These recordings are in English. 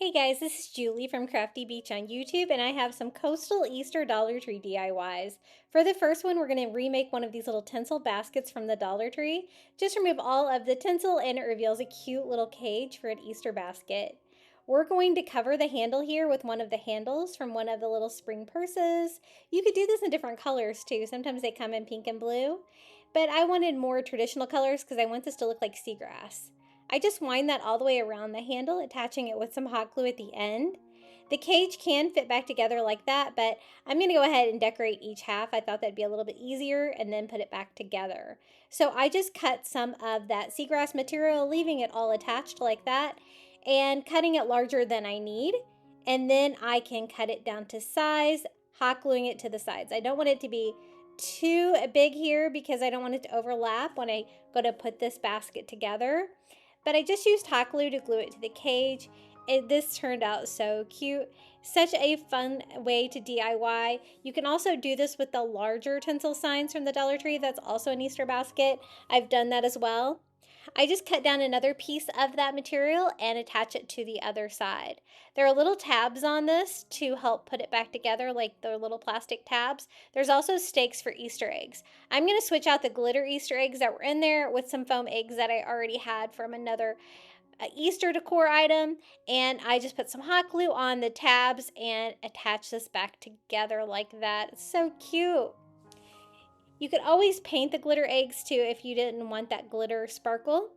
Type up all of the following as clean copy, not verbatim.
Hey guys, this is Julie from Crafty Beach on YouTube, and I have some coastal Easter Dollar Tree DIYs. For the first one, we're going to remake one of these little tinsel baskets from the Dollar Tree. Just remove all of the tinsel and it reveals a cute little cage for an Easter basket. We're going to cover the handle here with one of the handles from one of the little spring purses. You could do this in different colors too. Sometimes they come in pink and blue, but I wanted more traditional colors because I want this to look like seagrass. I just wind that all the way around the handle, attaching it with some hot glue at the end. The cage can fit back together like that, but I'm going to go ahead and decorate each half. I thought that'd be a little bit easier and then put it back together. So I just cut some of that seagrass material, leaving it all attached like that and cutting it larger than I need. And then I can cut it down to size, hot gluing it to the sides. I don't want it to be too big here because I don't want it to overlap when I go to put this basket together. But I just used hot glue to glue it to the cage. This turned out so cute. Such a fun way to DIY. You can also do this with the larger tinsel signs from the Dollar Tree. That's also an Easter basket. I've done that as well. I just cut down another piece of that material and attach it to the other side. There are little tabs on this to help put it back together, like the little plastic tabs. There's also stakes for Easter eggs. I'm going to switch out the glitter Easter eggs that were in there with some foam eggs that I already had from another Easter decor item, and I just put some hot glue on the tabs and attach this back together like that. It's so cute. You could always paint the glitter eggs too if you didn't want that glitter sparkle.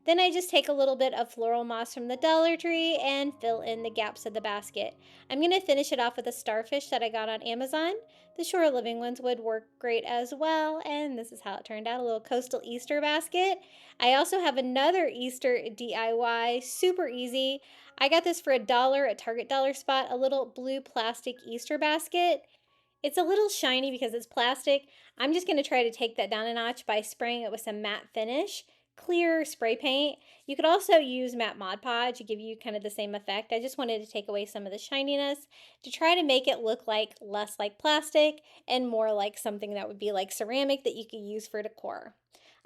Then I just take a little bit of floral moss from the Dollar Tree and fill in the gaps of the basket. I'm going to finish it off with a starfish that I got on Amazon. The Shore Living ones would work great as well, and this is how it turned out, a little coastal Easter basket. I also have another Easter DIY, super easy. I got this for $1 at Target Dollar Spot, a little blue plastic Easter basket. It's a little shiny because it's plastic. I'm just going to try to take that down a notch by spraying it with some matte finish, clear spray paint. You could also use matte Mod Podge to give you kind of the same effect. I just wanted to take away some of the shininess to try to make it look like less like plastic and more like something that would be like ceramic that you could use for decor.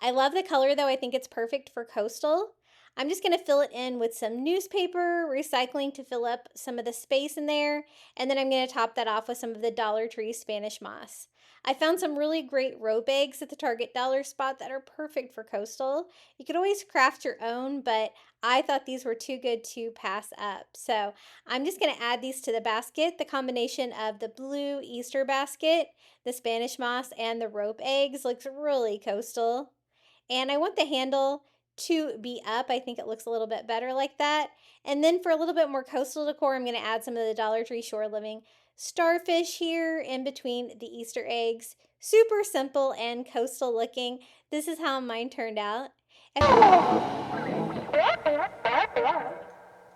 I love the color though. I think it's perfect for coastal. I'm just going to fill it in with some newspaper, recycling to fill up some of the space in there, and then I'm going to top that off with some of the Dollar Tree Spanish moss. I found some really great rope eggs at the Target Dollar Spot that are perfect for coastal. You could always craft your own, but I thought these were too good to pass up. So I'm just going to add these to the basket. The combination of the blue Easter basket, the Spanish moss, and the rope eggs looks really coastal. And I want the handle to be up. I think it looks a little bit better like that. And then for a little bit more coastal decor, I'm going to add some of the Dollar Tree Shore Living starfish here in between the Easter eggs. Super simple and coastal looking. This is how mine turned out.